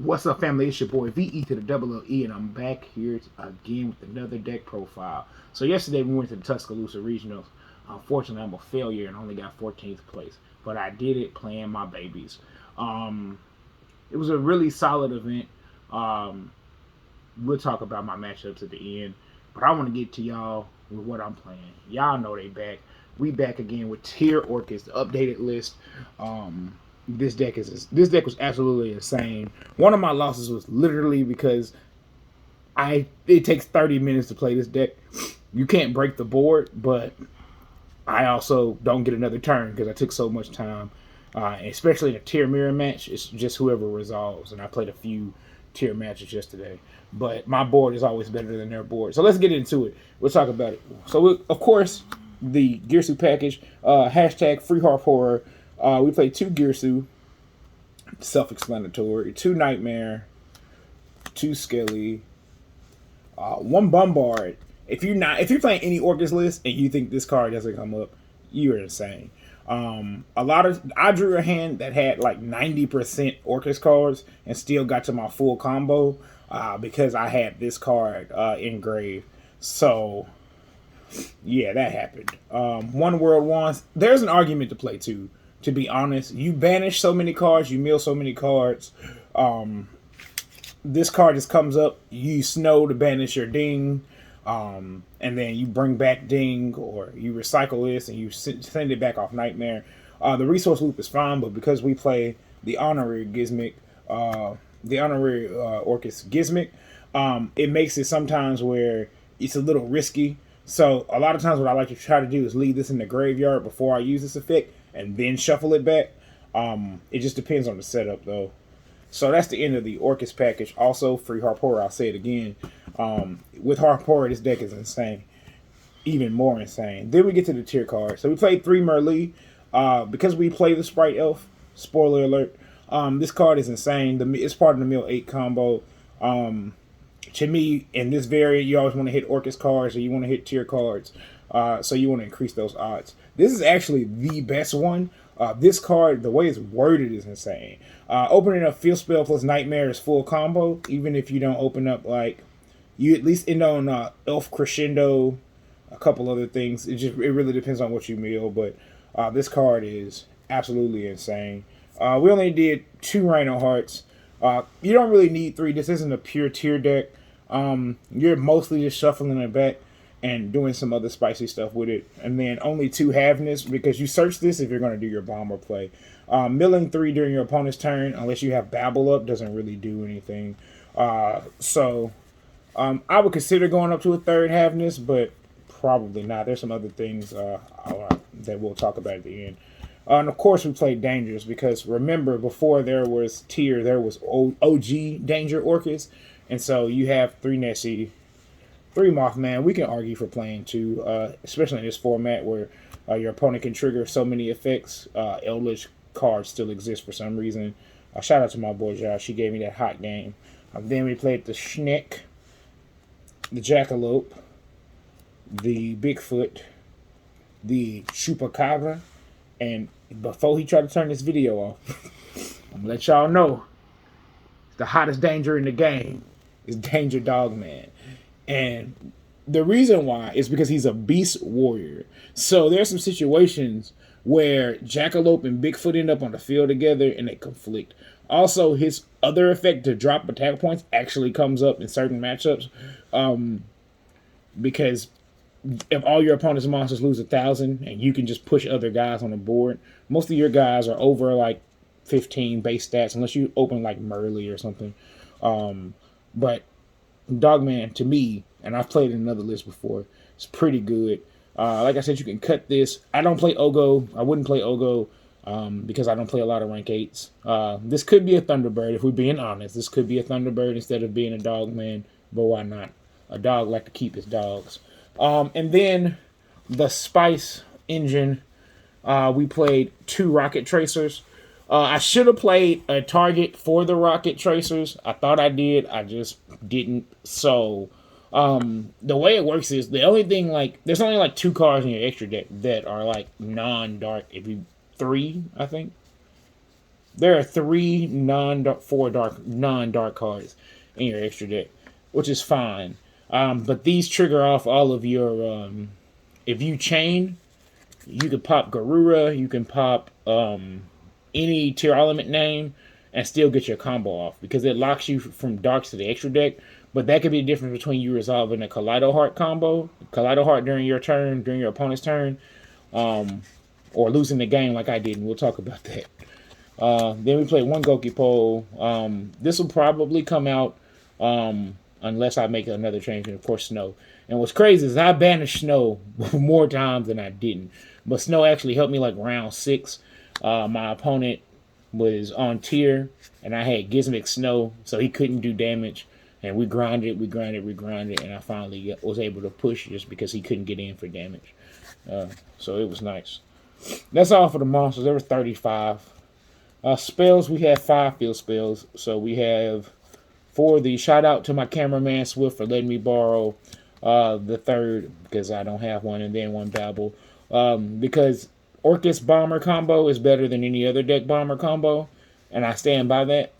What's up, family? It's your boy VE to the double L E, and I'm back here again with another deck profile. So yesterday we went to the Tuscaloosa Regional. Unfortunately, I'm a failure and only got 14th place, but I did it playing my babies. Um, it was a really solid event. Um, we'll talk about my matchups at the end, but I want to get to y'all with what I'm playing. Y'all know they back. We back again with TearOrcust, the updated list. This deck was absolutely insane. One of my losses was literally because it takes 30 minutes to play this deck. You can't break the board, but I also don't get another turn because I took so much time. Especially in a tier mirror match, it's just whoever resolves. And I played a few tier matches yesterday, but my board is always better than their board. So let's get into it. We'll talk about it. So of course, the Gearsu package, hashtag free Harp horror. We played 2 Gearsu, self-explanatory, 2 Nightmare, 2 Skelly, 1 Bombard. If you're playing any Orcust list and you think this card doesn't come up, you're insane. I drew a hand that had like 90% Orcust cards and still got to my full combo because I had this card engraved. So yeah, that happened. One World Wands. There's an argument to play too. To be honest, you banish so many cards, you mill so many cards. This card just comes up. You snow to banish your ding. And then you bring back Ding, or you recycle this and you send it back off Nightmare. The resource loop is fine, but because we play the honorary Gizmic, Orcust Gizmic, it makes it sometimes where it's a little risky. So a lot of times what I like to try to do is leave this in the graveyard before I use this effect and then shuffle it back. It just depends on the setup though. So that's the end of the Orcust package. Also, free Harp Horror, I'll say it again. With Harp Horror, this deck is insane. Even more insane. Then we get to the tier card. So we played 3 Merlee. Because we play the Sprite Elf, spoiler alert, this card is insane. It's part of the Mill 8 combo. To me, in this variant, you always want to hit Orcust cards or you want to hit tier cards. So you want to increase those odds. This is actually the best one. This card, the way it's worded is insane. Opening up Field Spell plus Nightmare is full combo. Even if you don't open up, like, you at least end on Elf Crescendo, a couple other things. It really depends on what you mill, but this card is absolutely insane. We only did 2 Rhino Hearts. You don't really need 3. This isn't a pure tier deck. You're mostly just shuffling it back and doing some other spicy stuff with it. And then only 2 Havness, because you search this if you're going to do your bomber play. Milling 3 during your opponent's turn, unless you have Babble Up, doesn't really do anything. I would consider going up to a 3rd Havness, but probably not. There's some other things that we'll talk about at the end. And of course, we played Dangerous because remember, before there was Tier, there was OG Danger Orcust. And so you have 3 Nessie, 3 Mothman. We can argue for playing 2, especially in this format where your opponent can trigger so many effects. Eldritch cards still exist for some reason. Shout out to my boy Josh. He gave me that hot game. Then we played the Schneck, the Jackalope, the Bigfoot, the Chupacabra, and before he tried to turn this video off, I'm gonna let y'all know the hottest danger in the game is Danger Dogman. And the reason why is because he's a beast warrior. So there's some situations where Jackalope and Bigfoot end up on the field together and they conflict. Also, his other effect to drop attack points actually comes up in certain matchups. Because if all your opponent's monsters lose 1,000 and you can just push other guys on the board, most of your guys are over like 15 base stats unless you open like Merlee or something. But Dogman, to me, and I've played in another list before, it's pretty good. Like I said, you can cut this. I don't play Ogo. I wouldn't play Ogo because I don't play a lot of rank 8s. This could be a Thunderbird, if we're being honest. This could be a Thunderbird instead of being a Dogman, but why not? A dog like to keep his dogs. And then the Spice engine, we played 2 Rocket Tracers. I should have played a target for the Rocket Tracers. I thought I did. I just didn't. So, the way it works is the only thing, like, there's only like 2 cards in your extra deck that are like non-dark. If you 3, I think. There are 3 non-dark cards in your extra deck, which is fine. But these trigger off all of your. If you chain, you can pop Garura, you can pop any tier element name, and still get your combo off because it locks you from darks to the extra deck. But that could be the difference between you resolving a Kaleido Heart combo, Kaleido Heart during your turn, during your opponent's turn, or losing the game like I did, and we'll talk about that. Then we played one Goki Pole. This will probably come out unless I make another change, and of course Snow. And what's crazy is I banished Snow more times than I didn't. But Snow actually helped me like round 6. My opponent was on tier, and I had Gizmic Snow, so he couldn't do damage. And we grinded, and I finally was able to push just because he couldn't get in for damage. So it was nice. That's all for the monsters. There were 35. Spells, we have 5 field spells. So we have for the shout out to my cameraman Swift for letting me borrow the third because I don't have one, and then one Babel. Because Orcust Bomber combo is better than any other deck Bomber combo, and I stand by that.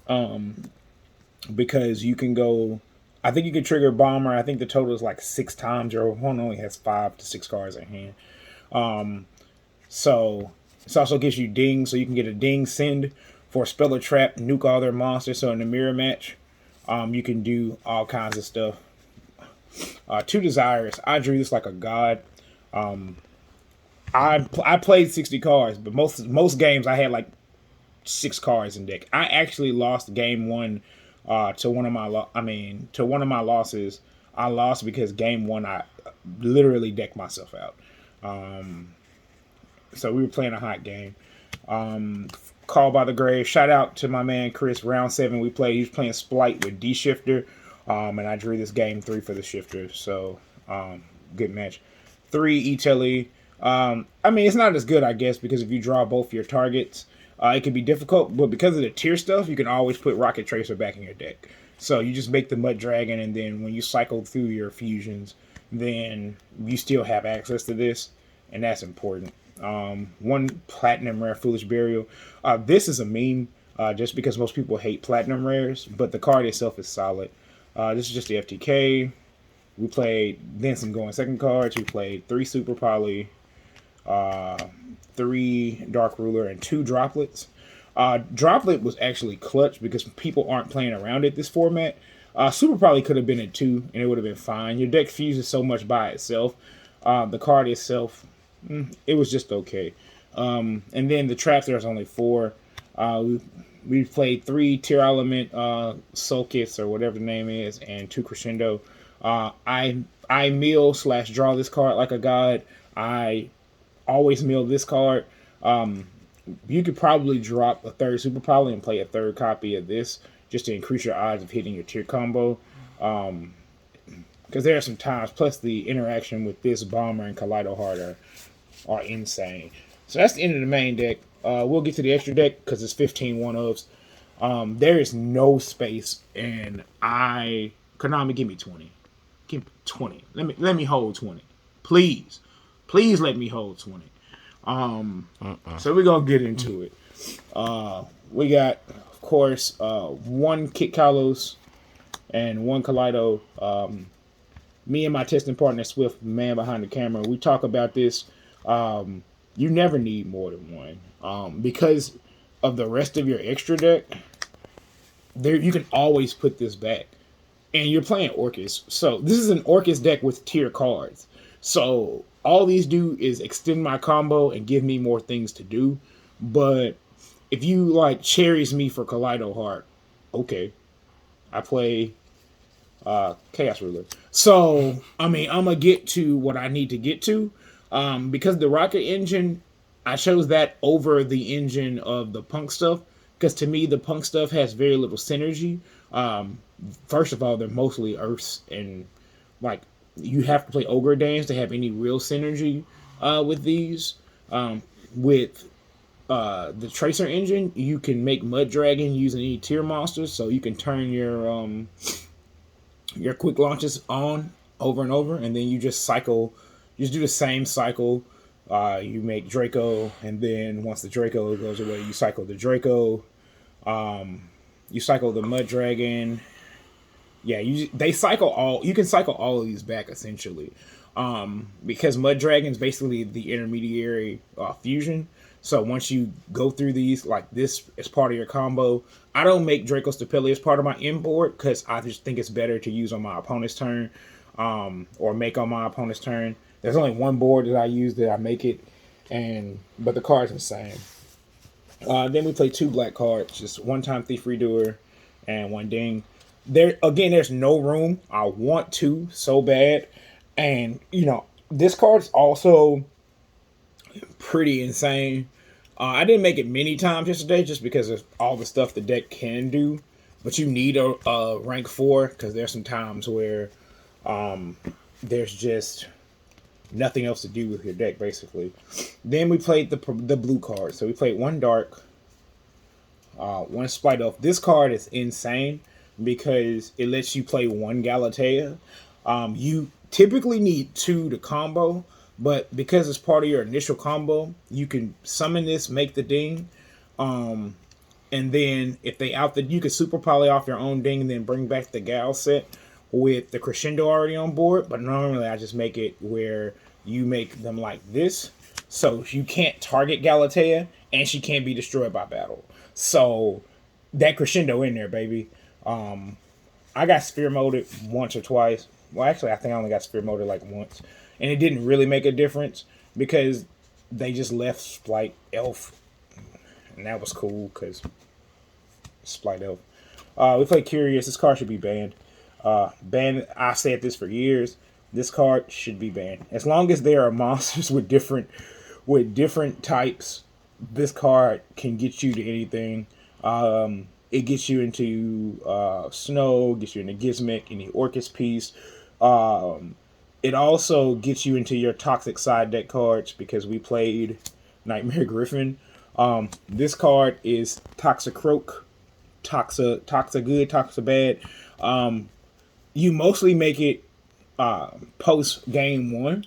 Because you can go, I think you can trigger Bomber. I think the total is like 6 times. Your opponent only has 5 to 6 cards in hand. So this also gives you Ding, so you can get a Ding Send for a spell or trap, nuke all their monsters. So in a mirror match, you can do all kinds of stuff. 2 Desires. I drew this like a god. I played 60 cards, but most games I had like 6 cards in deck. I actually lost game 1 to one of my losses. I lost because game 1 I literally decked myself out. So we were playing a hot game. Call by the Grave. Shout out to my man Chris. Round 7 we played. He was playing Splight with D Shifter. And I drew this game 3 for the Shifter. So good match. 3 Itelli. It's not as good, I guess, because if you draw both your targets, it can be difficult. But because of the tier stuff, you can always put Rocket Tracer back in your deck. So you just make the Mud Dragon, and then when you cycle through your fusions, then you still have access to this, and that's important. 1 Platinum Rare Foolish Burial. This is a meme, just because most people hate Platinum Rares, but the card itself is solid. This is just the FTK. We played then some going second cards. We played 3 Super Poly, 3 Dark Ruler, and 2 Droplets. Droplet was actually clutch because people aren't playing around it this format. Super Poly could have been at 2, and it would have been fine. Your deck fuses so much by itself. The card itself, it was just okay. And then the traps, there's only 4. We played 3 Tier Element Sulcus, or whatever the name is, and 2 Crescendo. I mill / draw this card like a god. I always mill this card. You could probably drop a 3rd Super Poly and play a 3rd copy of this just to increase your odds of hitting your tier combo. Because there are some times, plus the interaction with this Bomber and Kaleido Heart are insane. So that's the end of the main deck. We'll get to the extra deck because it's 15 one-ofs. There is no space, and Konami, give me 20. Give me 20. Let me hold 20. Please let me hold 20. So we're gonna get into it. We got, of course, 1 Kit Kalos and 1 Kaleido. Me and my testing partner Swift, man behind the camera, we talk about this. You never need more than 1 because of the rest of your extra deck. You can always put this back, and you're playing Orcust. So this is an Orcust deck with tier cards. So all these do is extend my combo and give me more things to do. But if you like cherries me for Kaleido Heart, okay, I play Chaos Ruler. So I'm gonna get to what I need to get to. Because the Rocket engine, I chose that over the engine of the Punk stuff. Because to me, the Punk stuff has very little synergy. First of all, they're mostly Earths, and like you have to play Ogre Dance to have any real synergy with these. With the Tracer engine, you can make Mud Dragon using any tier monsters, so you can turn your quick launches on over and over, and then you just cycle. You just do the same cycle. You make Draco, and then once the Draco goes away, you cycle the Draco. You cycle the Mud Dragon. Yeah, they cycle all. You can cycle all of these back essentially, because Mud Dragon's basically the intermediary fusion. So once you go through these, like this as part of your combo, I don't make Draco Stapili as part of my inboard because I just think it's better to use on my opponent's turn, or make on my opponent's turn. There's only one board that I use that I make it, but the card's insane. Then we play 2 black cards, just 1-time Thief Redoer and 1 Ding. There's no room. I want to so bad, and this card's also pretty insane. I didn't make it many times yesterday just because of all the stuff the deck can do, but you need a rank 4 because there's some times where there's just nothing else to do with your deck basically. Then we played the blue card. So we played 1 dark, 1 Spite Elf. This card is insane because it lets you play 1 Galatea. You typically need 2 to combo, but because it's part of your initial combo, you can summon this, make the ding, and then if they you can super poly off your own ding and then bring back the Gal set with the Crescendo already on board. But normally I just make it where you make them like this, so you can't target Galatea and she can't be destroyed by battle. So that Crescendo in there, baby. I got Sphere Molded once or twice. Well, actually, I think I only got Sphere Molded like once. And it didn't really make a difference because they just left Spite Elf. And that was cool because Spite Elf. We played Curious. This card should be banned. I said this for years. This card should be banned. As long as there are monsters with different types, this card can get you to anything. It gets you into Snow, gets you into Gizmic, any Orcust piece. It also gets you into your toxic side deck cards because we played Nightmare Griffin. This card is Toxicroak, Toxa good, Toxa bad. You mostly make it post game 1,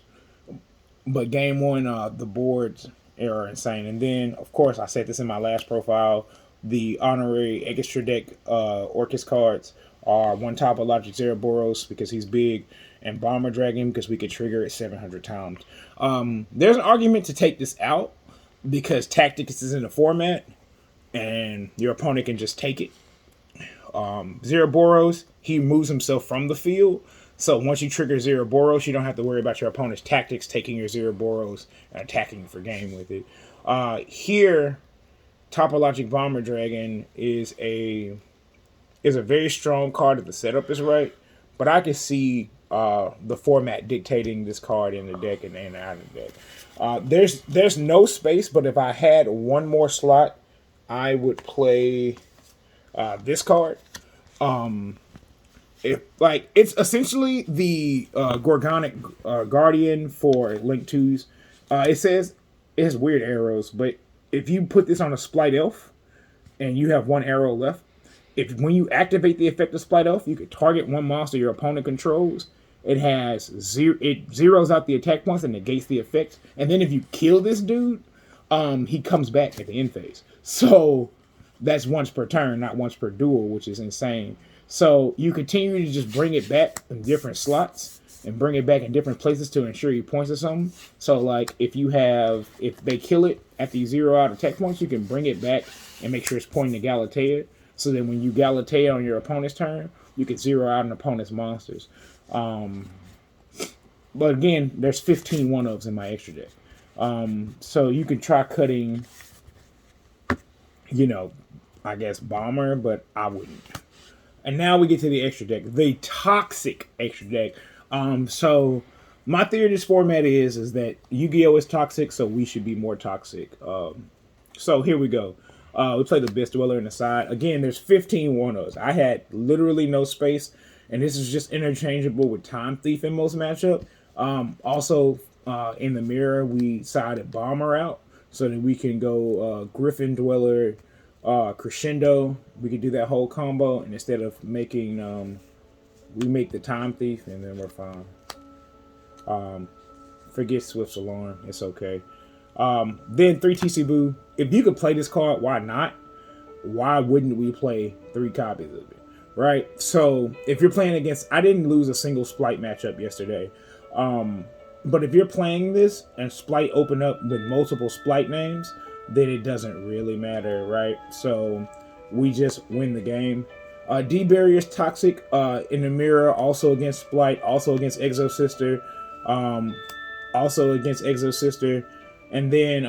but game 1 the boards are insane. And then of course I said this in my last profile, the honorary extra deck Orcust cards are 1 Topologic Zeraboros because he's big, and Bomber Dragon because we could trigger it 700 times. There's an argument to take this out because Tactics is in the format and your opponent can just take it. Zeraboros, he moves himself from the field, so once you trigger Zeraboros, you don't have to worry about your opponent's Tactics taking your Zeraboros and attacking for game with it. Here, Topologic Bomber Dragon is a very strong card if the setup is right, but I can see the format dictating this card in the deck and out of the deck. There's no space, but if I had 1 more slot, I would play this card. It's essentially the Gorgonic Guardian for Link 2s. It says it has weird arrows, but if you put this on a Spite Elf and you have 1 arrow left, when you activate the effect of Spite Elf, you can target 1 monster your opponent controls. It zeroes out the attack points and negates the effect. And then if you kill this dude, he comes back at the end phase. So that's once per turn, not once per duel, which is insane. So you continue to just bring it back in different slots and bring it back in different places to ensure you points or something. So like if they kill it after you zero out attack points, you can bring it back and make sure it's pointing to Galatea. So then when you Galatea on your opponent's turn, you can zero out an opponent's monsters. But again, there's 15 1-ofs in my extra deck. So you can try cutting, I guess Bomber, but I wouldn't. And now we get to the extra deck, the toxic extra deck. So my theory of this format is that Yu-Gi-Oh! Is toxic, so we should be more toxic. So here we go. We play the Abyss Dweller in the side. Again, there's 15 1-ofs. I had literally no space, and this is just interchangeable with Time Thief in most matchup. Also, in the mirror, we sided Bomber out so that we can go Griffin Dweller, Crescendo. We could do that whole combo, and instead of making, we make the Time Thief, and then we're fine. Forget Swift's Alarm. It's okay. Then 3 TC Boo. If you could play this card, why not? why wouldn't we play 3 copies of it, right? So if you're playing against, I didn't lose a single Splight matchup yesterday, but if you're playing this and Splight open up with multiple Splight names, then it doesn't really matter, right? So we just win the game. D Barrier's Toxic in the mirror, also against Splight, also against Exo Sister, also against Exo Sister, and then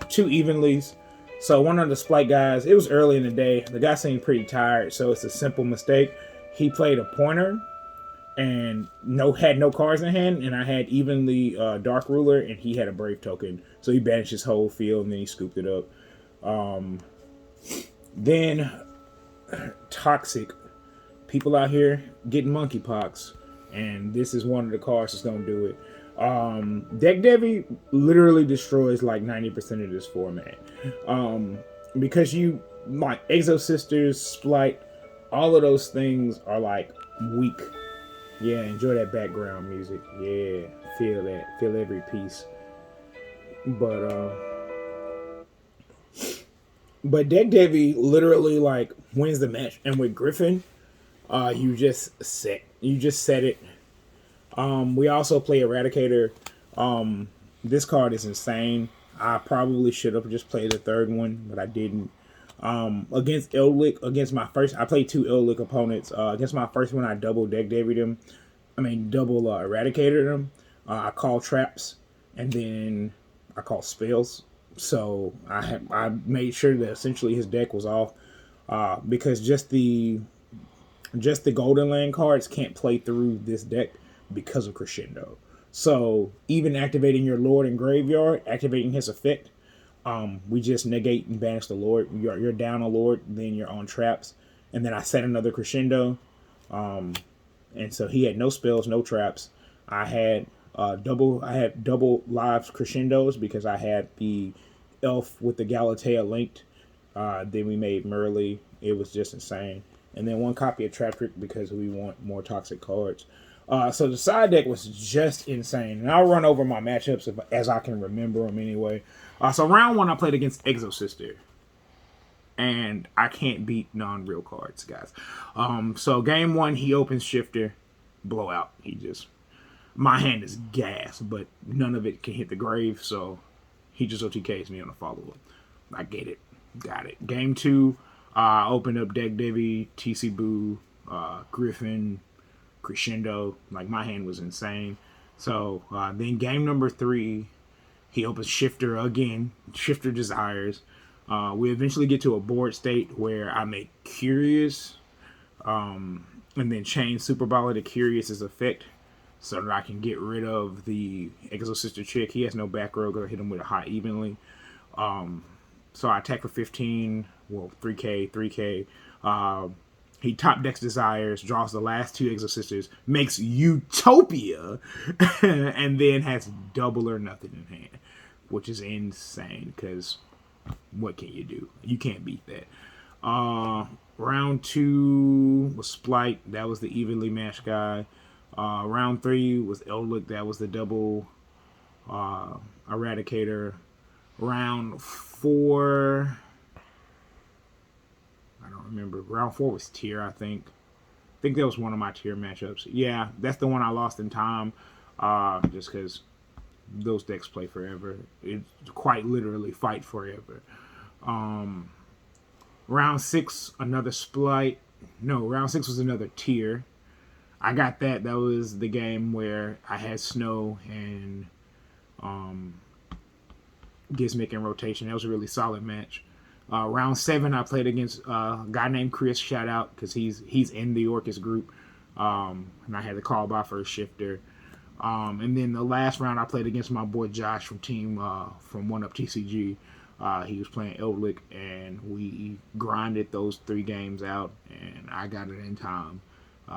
2 Evenlies. So one of the Splight guys, it was early in the day. The guy seemed pretty tired, so it's a simple mistake. He played a pointer and had no cards in hand, and I had Evenly Dark Ruler, and he had a Brave token. So he banished his whole field, and then he scooped it up. Then Toxic. People out here getting monkeypox, and this is one of the cards that's going to do it. Deck Devi literally destroys like 90% of this format. Because you, like Exo Sisters, Splight, all of those things are like weak. Yeah, enjoy that background music. Yeah, feel that. Feel every piece. But Deck Devi literally like wins the match, and with Griffin, you just set it. We also play Eradicator. This card is insane. I probably should have just played the third one, but I didn't. Against Eldlick, I played 2 Eldlick opponents. Against my first one, I double Deck Devied them. Double Eradicated them. I call traps, and then I call spells. So I made sure that essentially his deck was off, because just the Golden Land cards can't play through this deck because of Crescendo. So even activating your Lord in Graveyard, activating his effect, we just negate and banish the Lord. You're down a Lord, then you're on traps, and then I set another Crescendo, and so he had no spells, no traps. I had double live Crescendos because I had the Elf with the Galatea linked. Then we made Merly. It was just insane. And then 1 copy of Trap Trick because we want more toxic cards. So the side deck was just insane. And I'll run over my matchups as I can remember them anyway. So round 1, I played against Exo Sister. And I can't beat non-real cards, guys. So game 1, he opens Shifter. Blowout. My hand is gas, but none of it can hit the grave. So he just OTKs me on a follow-up. I get it. Got it. Game 2, opened up Deck Devi, TC Boo, Griffin, Crescendo. Like, my hand was insane. So then game number 3, he opens Shifter again. Shifter Desires. We eventually get to a board state where I make Curious, and then change Super Bala to Curious's effect so that I can get rid of the Exo Sister chick. He has no back row because I hit him with a high Evenly. So I attack for 15, 3k. He top decks Desires, draws the last 2 Exo Sisters, makes Utopia, and then has double or nothing in hand, which is insane because what can you do? You can't beat that. Round 2 was Splight. That was the evenly matched guy. Round 3 was Eldlick. That was the double Eradicator. Round 4, I don't remember. Round 4 was Tier, I think. I think that was one of my Tier matchups. Yeah, that's the one I lost in time. Just because those decks play forever. It quite literally fight forever. Round 6, another Splight. No, round 6 was another Tier. I got that. That was the game where I had Snow and Gizmic in rotation. That was a really solid match. Round 7, I played against a guy named Chris. Shout out because he's in the Orcust group, and I had to call by for a Shifter. And then the last round, I played against my boy Josh from One Up TCG. He was playing Eldlick, and we grinded those 3 games out, and I got it in time.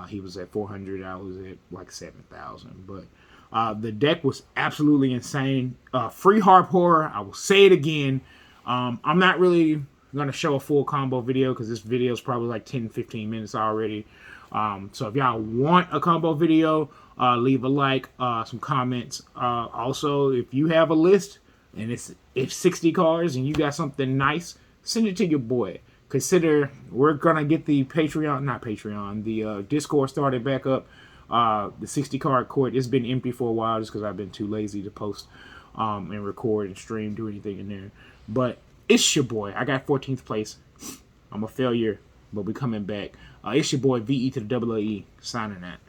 He was at 400. I was at like 7,000. But the deck was absolutely insane. Free Harp Horror. I will say it again. I'm not really going to show a full combo video because this video is probably like 10-15 minutes already. So if y'all want a combo video, leave a like, some comments. Also, if you have a list and it's 60 cards and you got something nice, send it to your boy. consider we're gonna get the the Discord started back up. The 60 card court, it's been empty for a while just because I've been too lazy to post and record and stream, do anything in there. But it's your boy. I got 14th place. I'm a failure, but we coming back. It's your boy VE to the double E signing that.